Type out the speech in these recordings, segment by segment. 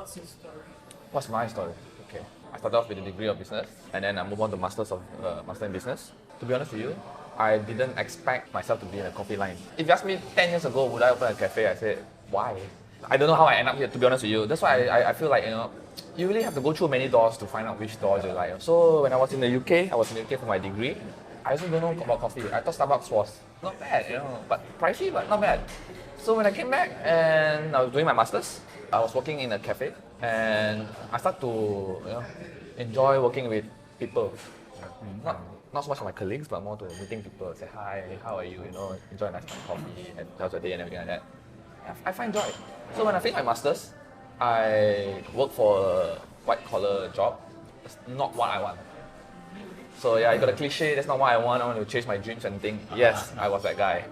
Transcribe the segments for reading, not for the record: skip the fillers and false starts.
what's your story? What's my story? Okay. I started off with a degree of business and then I moved on to Master in Business. To be honest with you, I didn't expect myself to be in a coffee line. If you asked me 10 years ago, would I open a cafe? I said, why? I don't know how I end up here, to be honest with you. That's why I feel like, you really have to go through many doors to find out which doors you like. So when I was in the UK, for my degree. I also don't know about coffee. I thought Starbucks was not bad, but pricey, but not bad. So when I came back and I was doing my masters, I was working in a cafe and I started to enjoy working with people. Not so much of my colleagues, but more to meeting people, say hi, how are you, enjoy a nice cup of coffee and how's your day and everything like that. I find joy. So when I finished my masters, I worked for a white collar job. It's not what I want. So yeah, I got a cliche, that's not what I want to chase my dreams and think. Yes, I was that guy.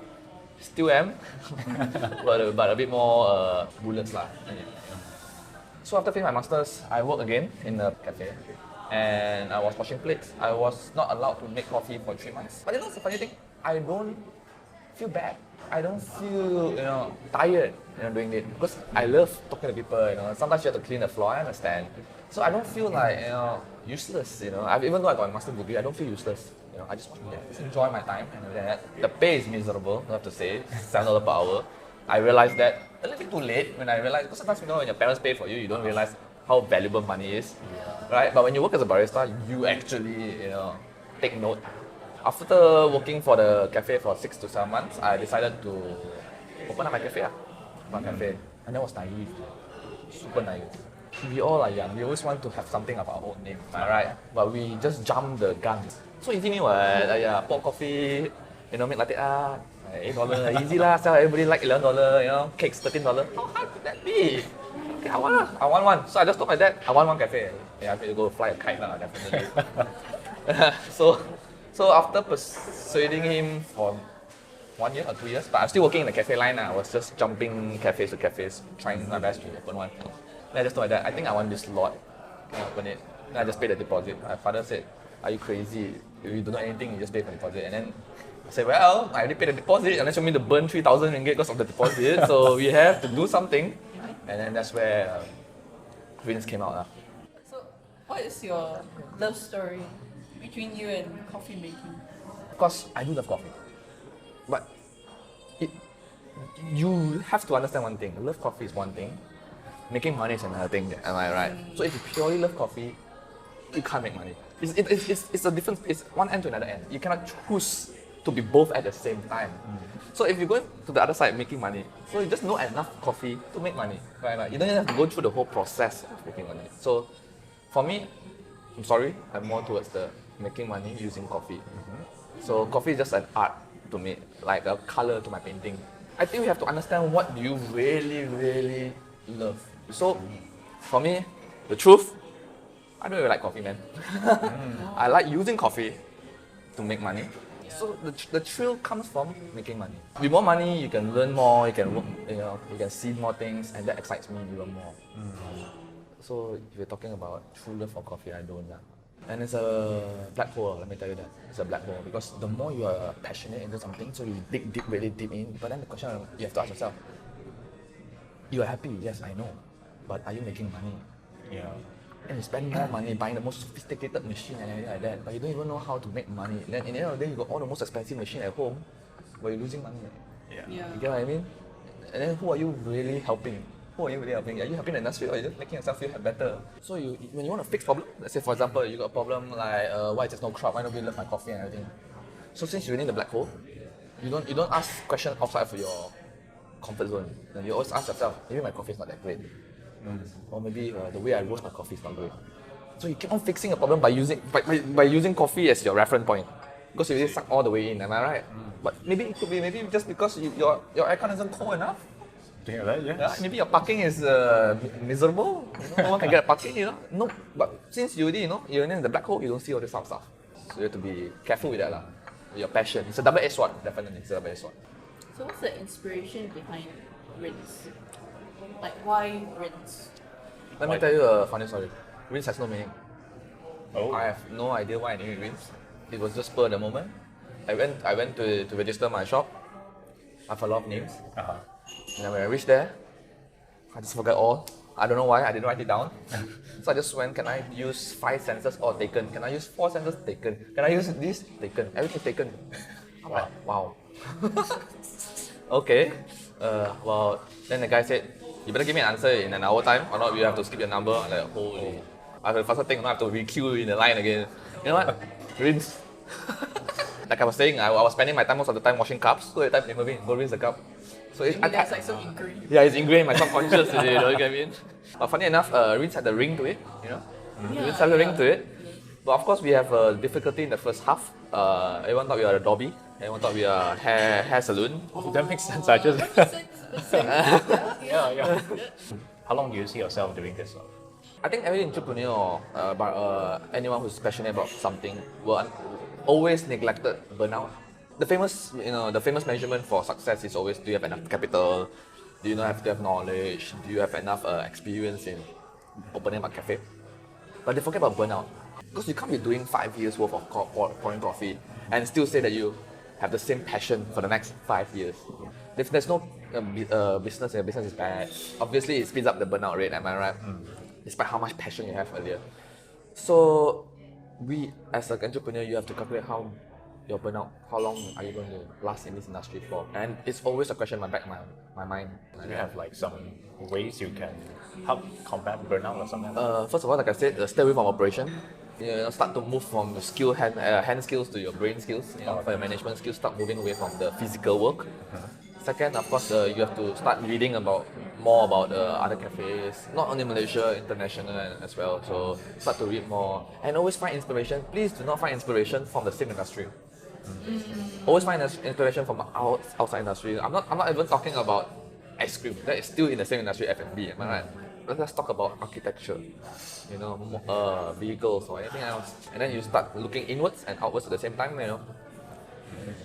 Still am, but a bit more bullets lah. So after finishing my masters, I worked again in a cafe and I was washing plates. I was not allowed to make coffee for 3 months. But the funny thing, I don't feel bad. I don't feel tired doing it because I love talking to people. Sometimes you have to clean the floor, I understand. So I don't feel like useless. Even though I got a master's degree, I don't feel useless. I just enjoy my time and that. The pay is miserable, I have to say, $7 per hour. I realized that a little bit too late when I realized, because sometimes when your parents pay for you, you don't realize how valuable money is, right? But when you work as a barista, you actually take note. After working for the cafe for 6 to 7 months, I decided to open up my cafe. And that was naive, super naive. We all are young, we always want to have something of our own name, right? But we just jump the gun. So easy me what? Pour coffee, make latte art, $8, easy lah, sell everybody like $11, cakes $13. How hard could that be? Okay, I want one. So I just told my dad, I want one cafe. I need to go fly a kite lah, definitely. So after persuading him for 1 year or 2 years, but I'm still working in the cafe line. I was just jumping cafes to cafes, trying my best to open one. Then I just told my dad, I think I want this lot. Can I open it? Then I just paid the deposit. My father said, are you crazy? If you don't know anything, you just pay for the deposit. And then I said, well, I already paid the deposit, unless you want me to burn 3,000 ringgit because of the deposit. So we have to do something. And then that's where Greens came out. So what is your love story between you and coffee making? Of course, I do love coffee. But you have to understand one thing. Love coffee is one thing. Making money is another thing. Am I right? So if you purely love coffee, you can't make money. It's a difference. It's one end to another end. You cannot choose to be both at the same time. So if you go to the other side, making money, so you just know enough coffee to make money. Right? You don't even have to go through the whole process of making money. So for me, I'm more towards the making money using coffee. So coffee is just an art to me, like a color to my painting. I think we have to understand what do you really, really love. So for me, the truth, I don't really like coffee, man. I like using coffee to make money. So the thrill comes from making money. With more money, you can learn more, you can work, you can see more things, and that excites me even more. So if you're talking about true love for coffee, I don't. And it's a black hole, let me tell you that. It's a black hole because the more you are passionate into something, so you dig deep, really deep in. But then the question you have to ask yourself, you are happy, yes, I know. But are you making money? Yeah. And you spend more money buying the most sophisticated machine and everything like that, but you don't even know how to make money. Then in the end of the day, you got all the most expensive machine at home, but you're losing money. Yeah. You get what I mean? And then who are you really helping? Who are you really helping? Are you helping the industry or are you just making yourself feel better? So when you want to fix problem, let's say for example, you got a problem like why there's no crowd, why nobody love my coffee and everything. So since you're in the black hole, you don't ask questions outside of your comfort zone. And you always ask yourself, maybe my coffee is not that great. Or maybe the way I roast my coffee is not great. So you keep on fixing a problem by using coffee as your reference point. Because you really suck all the way in, am I right? But maybe it could be just because your aircon isn't cold enough. Think of that, yes. Maybe your parking is miserable. No one can get a parking, No, but since you already, you're in the black hole, you don't see all this stuff. So you have to be careful with that, with your passion. It's a double-edged sword, definitely. It's a double-edged sword. So what's the inspiration behind Rinse? Like why Rinse? Let me tell you a funny story. Rinse has no meaning. Oh. I have no idea why I named it Rinse. It was just spur of the moment. I went to register my shop. I have a lot of names. And then when I reached there, I just forgot all. I don't know why, I didn't write it down. So I just went, can I use 5 senses? Oh, taken. Can I use 4 senses? Taken. Can I use this? Taken. Everything's taken. I'm like, wow. Okay. Well, then the guy said, you better give me an answer in an hour time, or not you have to skip your number. I'm like, holy. I have the first thing, I have to re-queue in the line again. You know what? Rinse. Like I was saying, I was spending my time most of the time washing cups, so every time, Mervin, go rinse the cup. So That's like so ingrained. yeah, it's ingrained in my subconscious, you know what I mean? But funny enough, rinse had the ring to it, you know? Rinse had the ring to it. But of course, we have a difficulty in the first half. Everyone thought we are a Dobby. Everyone thought we are a hair salon. That makes sense. I just. Yeah. How long do you see yourself doing this? I think every entrepreneur, anyone who's passionate about something, will always neglected burnout. The famous measurement for success is always, do you have enough capital? Do you have to have knowledge? Do you have enough experience in opening up a cafe? But they forget about burnout. Because you can't be doing 5 years worth of pouring coffee and still say that you have the same passion for the next 5 years. If there's no business and your business is bad, obviously it speeds up the burnout rate, am I right? Despite how much passion you have earlier. So we, as an entrepreneur, you have to calculate how your burnout, how long are you going to last in this industry for? And it's always a question in my back of my mind. Do you have like some ways you can help combat burnout or something? First of all, like I said, stay away from operation. Start to move from the hand skills to your brain skills. For your management skills, start moving away from the physical work. Second, of course, you have to start reading more about other cafes, not only Malaysia, international as well. So start to read more and always find inspiration. Please do not find inspiration from the same industry. Always find inspiration from outside industry. I'm not even talking about ice cream. That is still in the same industry, F&B. Am I right? Let's talk about architecture, vehicles or anything else. And then you start looking inwards and outwards at the same time.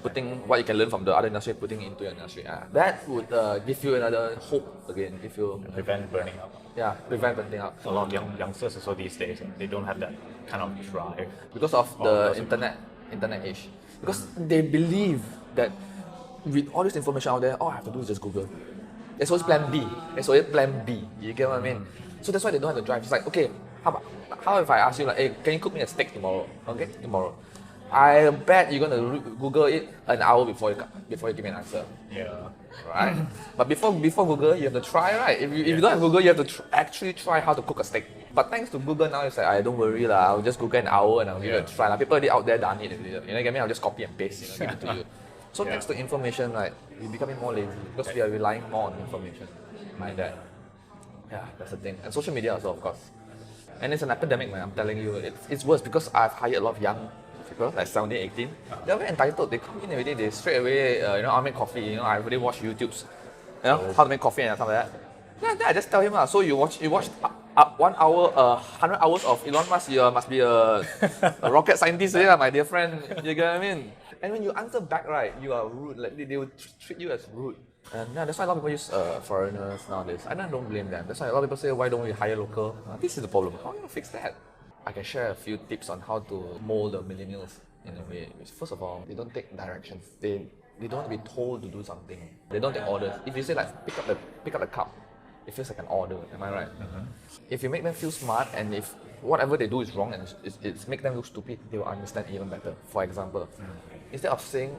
Putting what you can learn from the other industry, putting into your industry. That would give you another hope again. Give you Prevent burning out. Yeah, prevent burning out. A lot of youngsters also these days, they don't have that kind of drive. Because of the internet age. Because they believe that with all this information out there, all I have to do is just Google. There's always plan B. There's always plan B. You get what I mean? So that's why they don't have the drive. It's like, okay, how if I ask you like, hey, can you cook me a steak tomorrow? Okay, tomorrow. I bet you're gonna Google it an hour before you give me an answer. Yeah. Right? But before Google, you have to try, right? If you don't have Google, you have to actually try how to cook a steak. But thanks to Google now, it's like, don't worry lah. I'll just Google an hour and I'll give it a try. People already out there done it. You know what I mean? I'll just copy and paste. Give it to you. So thanks to information, right, we're becoming more lazy because we are relying more on information. Mind that. Yeah, that's the thing. And social media also, of course. And it's an epidemic, man. I'm telling you, it's worse because I've hired a lot of young people, like 17, 18. They're very entitled. They come in every day. They straight away, I make coffee. I already watch YouTubes. How to make coffee and stuff like that. Then I just tell him, so you watch 1 hour, 100 hours of Elon Musk. You must be a rocket scientist, my dear friend. You get what I mean? And when you answer back, right, you are rude. Like they will treat you as rude. And that's why a lot of people use foreigners nowadays. And I don't blame them. That's why a lot of people say, why don't we hire local? This is the problem. How do you fix that? I can share a few tips on how to mold the millennials in a way. First of all, they don't take directions. They don't want to be told to do something. They don't take orders. If you say like pick up the cup, it feels like an order. Am I right? If you make them feel smart and if whatever they do is wrong and it's make them look stupid, they will understand even better. For example, instead of saying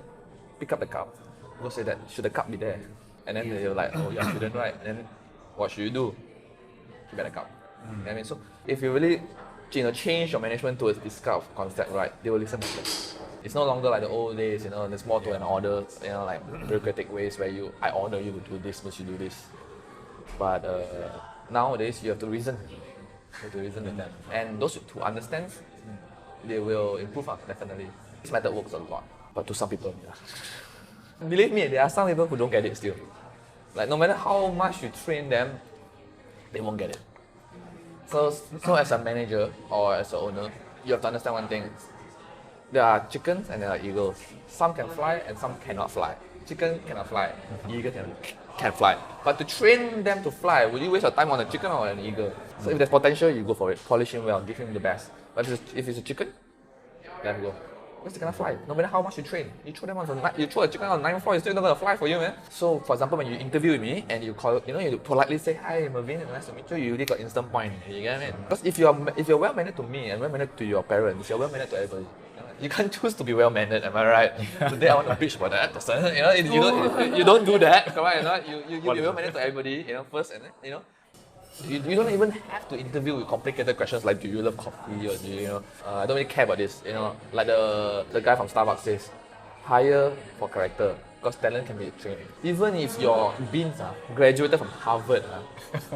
pick up the cup, go say that should the cup be there? And then they're like, oh yeah, shouldn't, right? And then what should you do? Keep the cup. You know what I mean? So if you really change your management towards this kind of concept, right, they will listen to you. It's no longer like the old days, there's more to an order, like bureaucratic ways where I order you to do this, must you do this. But nowadays you have to reason. You have to reason with them. And those who understand, they will improve, definitely. This method works a lot, but to some people, yeah. Believe me, there are some people who don't get it still. Like no matter how much you train them, they won't get it. So as a manager or as an owner, you have to understand one thing. There are chickens and there are eagles. Some can fly and some cannot fly. Chicken cannot fly, eagle can fly. But to train them to fly, would you waste your time on a chicken or an eagle? So if there's potential, you go for it. Polish him well, give him the best. But if it's a chicken, let him go. where's the gonna fly? No matter how much you train, you throw them on you throw a chicken on the 9th floor, it's still not gonna fly for you, man. So, for example, when you interview with me and you call, you politely say, "Hi, Mervin, nice to meet you," you really got instant point. You get what I mean? Because if you're well mannered to me and well mannered to your parents, you're well mannered to everybody. You can't choose to be well mannered, am I right? Today I want to preach about that person. You don't do that, correct? You be well mannered to everybody, first, and then, you don't even have to interview with complicated questions like, do you love coffee, or do you, I don't really care about this, like the guy from Starbucks says, hire for character, because talent can be trained. Even if your beans are graduated from Harvard,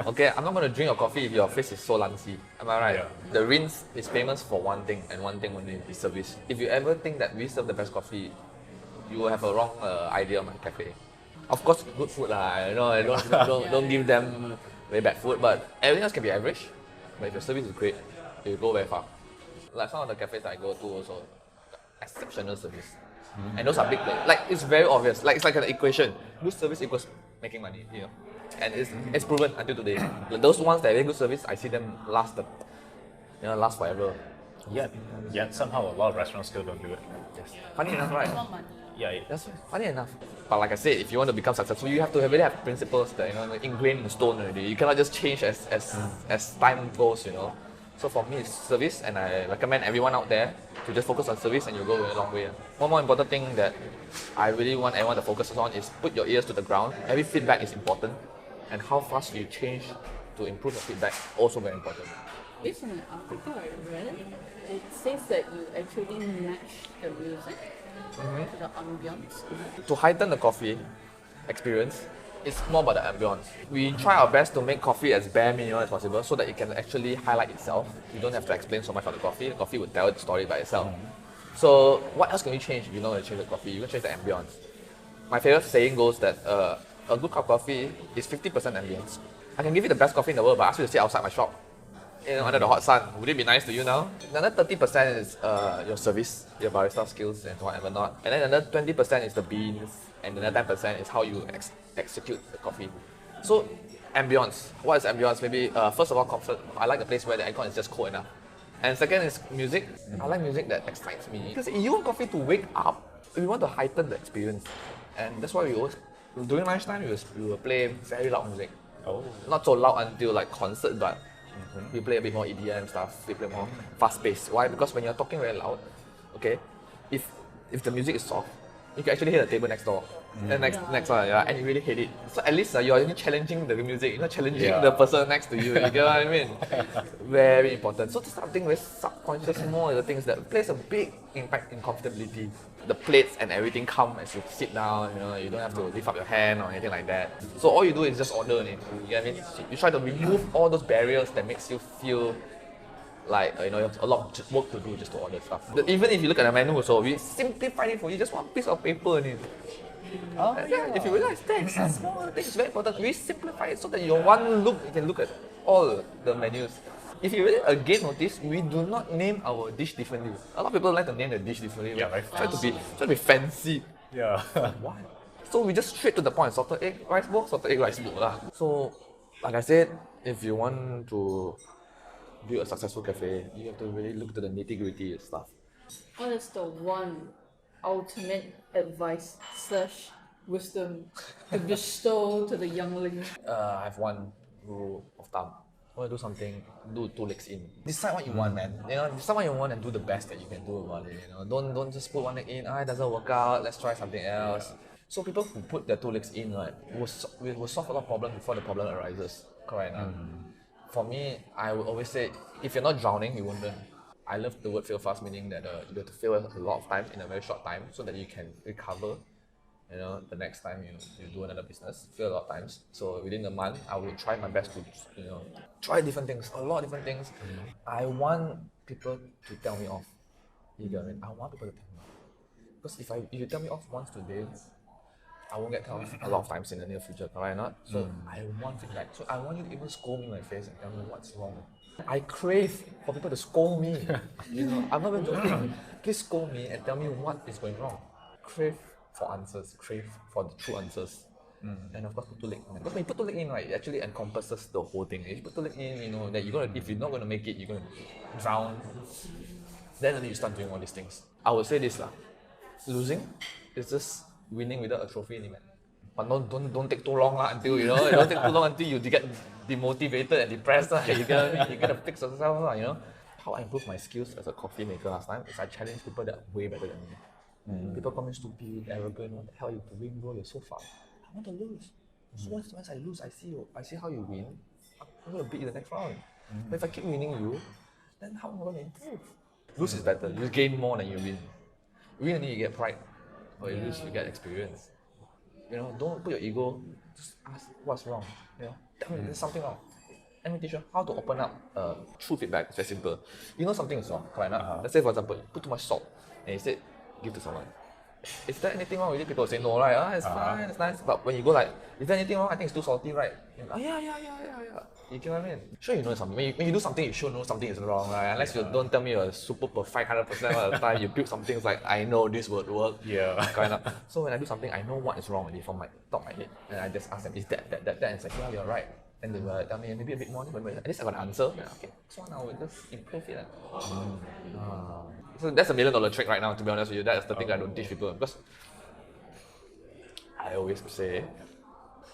okay, I'm not going to drink your coffee if your face is so lancy, am I right? Yeah. The rinse is famous for one thing, and one thing only, is service. If you ever think that we serve the best coffee, you will have a wrong idea of my cafe. Of course, good food don't give them very bad food, but everything else can be average. But if your service is great, you go very far. Like some of the cafes that I go to also, exceptional service. And those are big players. Like it's very obvious. Like it's like an equation. Good service equals making money, And it's proven until today. Like those ones that have good service, I see them last forever. Yet somehow a lot of restaurants still don't do it. Yes. Funny enough, right? Want money. Yeah, That's funny enough. But like I said, if you want to become successful, you have to really have principles that ingrained in stone already. You cannot just change as time goes, So for me, it's service, and I recommend everyone out there to just focus on service, and you'll go a long way. One more important thing that I really want everyone to focus on is put your ears to the ground. Every feedback is important, and how fast you change to improve your feedback also very important. Based on an article I read, it says that you actually match the music to the ambience. To heighten the coffee experience, it's more about the ambience. We try our best to make coffee as bare minimum as possible so that it can actually highlight itself. You don't have to explain so much of the coffee. The coffee will tell its story by itself. So what else can you change if you don't want to change the coffee? You can change the ambience. My favorite saying goes that a good cup of coffee is 50% ambience. I can give you the best coffee in the world, but ask you to sit outside my shop, under the hot sun. Would it be nice to you now? Another 30% is your service, your barista skills and whatever not. And then another 20% is the beans, and another 10% is how you execute the coffee. So, ambience. What is ambience? Maybe first of all, comfort. I like the place where the aircon is just cold enough. And second is music. I like music that excites me. Because you want coffee to wake up, we want to heighten the experience. And that's why we always, during lunchtime, we will play very loud music. Oh. Not so loud until like concert, but we play a bit more EDM stuff, we play more fast-paced. Why? Because when you're talking very loud, okay, if the music is soft, you can actually hear the table next door. And next one, and you really hate it. So at least you're challenging the music, you're not challenging the person next to you. You get what I mean? Very important. So this type of thing, very subconscious, more of the things that plays a big impact in comfortability. The plates and everything come as you sit down, you don't have to lift up your hand or anything like that. So all you do is just order it. You get what I mean? You try to remove all those barriers that makes you feel like you have a lot of work to do just to order stuff. Even if you look at the menu also, we simplify it for you, just one piece of paper in it. If you realize that's small thing, it's very important. We simplify it so that your one look, you can look at all the menus. If you really again notice, we do not name our dish differently. A lot of people like to name the dish differently. Yeah, right. Try to be fancy. Yeah. Why? So we just straight to the point. Salted egg rice bowl, salted egg rice bowl lah. So, like I said, if you want to build a successful cafe, you have to really look to the nitty-gritty stuff. What is the one ultimate advice / wisdom to bestow to the youngling? I have one rule of thumb. Want to do something, do 2 legs in. Decide what you want, man. Decide what you want and do the best that you can do about it. Don't just put 1 leg in. It doesn't work out. Let's try something else. So people who put their 2 legs in, right, will solve a lot of problems before the problem arises. Correct. For me, I would always say, if you're not drowning, you won't learn. I love the word fail fast, meaning that you have to fail a lot of times in a very short time so that you can recover. The next time you do another business, fail a lot of times. So within a month, I will try my best to try different things, a lot of different things. I want people to tell me off. You get what I mean? I want people to tell me off. Because if you tell me off once today, I won't get told off a lot of times in the near future, correct or not? So I want feedback. So I want you to even scold me in my face and tell me what's wrong. I crave for people to scold me. I'm not even joking. Please scold me and tell me what is going wrong. Crave for answers, crave for the true answers. And of course, put 2 leg in. Because when you put 2 leg in, right, it actually encompasses the whole thing. If you put 2 leg in, that if you're not going to make it, you're going to drown. Then only you start doing all these things. I would say this lah. Losing is just winning without a trophy in it, man. But don't take too long lah until don't take too long until you get demotivated and depressed lah. You get what I mean? You gotta fix yourself lah, How I improve my skills as a coffee maker last time is I challenge people that are way better than me. People call me stupid, arrogant, what the hell are you doing, bro? You're so far. I want to lose. So once I lose, I see how you win. I'm gonna beat you the next round. But if I keep winning you, then how am I gonna improve? Lose is better. You gain more than you win. Win and then you get pride. Or you lose, you get experience. Don't put your ego. Just ask what's wrong. Tell me there's something wrong. Let me teach you how to open up true feedback. It's very simple. You know something is wrong, correct? Let's say for example, you put too much salt and you said, give to someone. Is there anything wrong with it? People say no, right? It's fine, it's nice. But when you go like, is there anything wrong? I think it's too salty, right? Yeah. You get what I mean? Sure, you know something. When you do something, you should know something is wrong, right? Unless you don't tell me you're super perfect 100% of the time. You build something it's like, I know this would work. Yeah. So when I do something, I know what is wrong with it from my top of my head. And I just ask them, is that? And it's like, yeah, you're right. And they will tell me maybe a bit more, but at least I got an answer. Yeah, okay, so now we just improve it. So that's $1 million trick right now, to be honest with you. That's the thing I don't teach people, because I always say,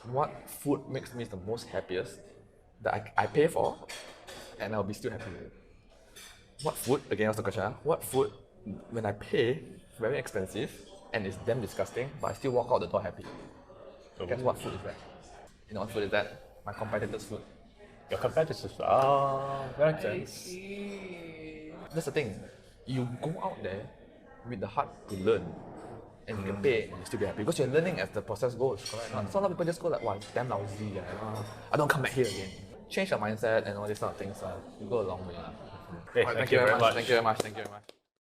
what food makes me the most happiest that I pay for, and I'll be still happy with it. What food, again that's the question, what food when I pay, very expensive, and it's damn disgusting, but I still walk out the door happy? Guess what food is that? You know what food is that? My competitor's food. Your competitors, that makes sense. That's the thing. You go out there with the heart to learn, and you can pay and you still be happy because you're learning as the process goes, correct? So a lot of people just go like, wow, it's damn lousy, I don't come back here again. Change your mindset and all these kind of things, you go a long way. Hey, thank you very much. Thank you very much.